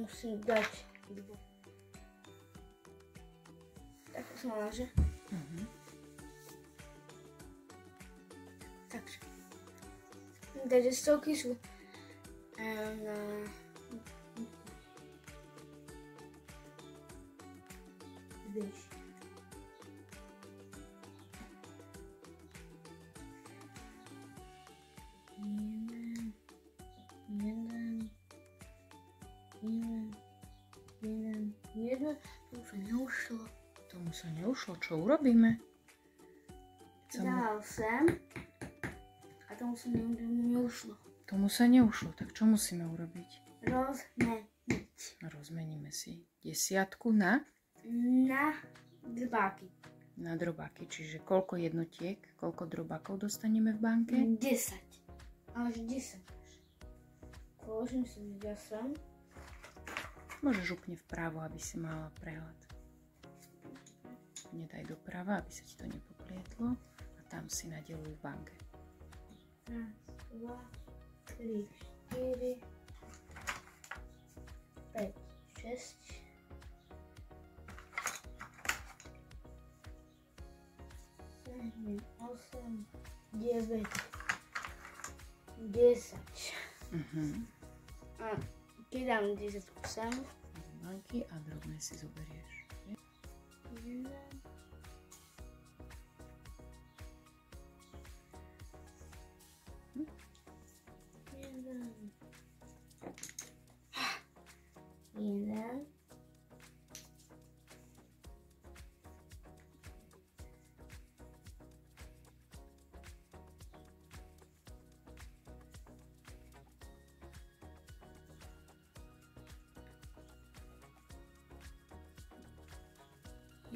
musím dať chybu. Tak to som mala, že? Takže. Takže stovky sú na... Víš. Jeden. Tomu sa neušlo. Tomu sa neušlo. Čo urobíme? Dal sem. A tomu sa neušlo. Tomu sa neušlo. Tak čo musíme urobiť? Rozmeniť. Rozmeníme si 10 na? Na drobáky. Na drobáky. Čiže koľko jednotiek, koľko drobákov dostaneme v banke? 10. Až 10. Položím si ja sem. Môžeš úplne vpravo, aby si mala prehľad. Nedaj doprava, aby sa ti to nepoplietlo. A tam si nadeluj v banke. 1, 2, 3, 4, 5, 6, 7, 8, 9, 10. A keď dám 10 sem. Banky a drobné si zoberieš.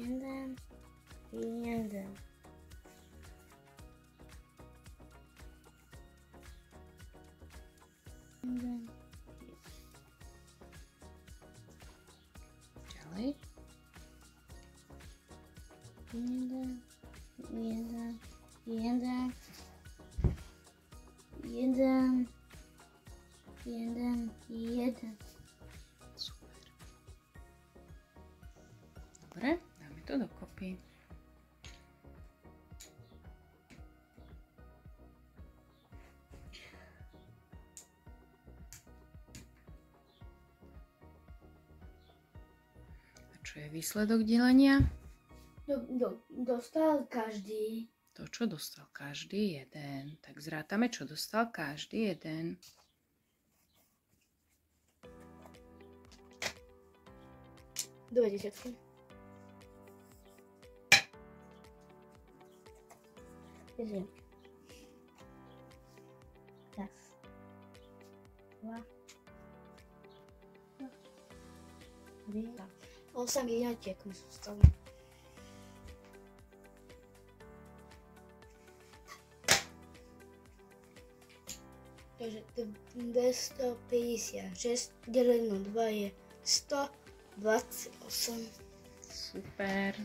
Jeden. Jeden. Ďalej. Jeden. Super. Dobre, dáme to dokopy. A čo je výsledok delenia? Dostal každý. To, čo dostal každý jeden. Tak zrátame, čo dostal každý jeden. Dve desiatky. Jeden. Raz. Dva. Tri. 8 jednotiek mi zostalo. Takže 256 deleno 2 je 128. Super.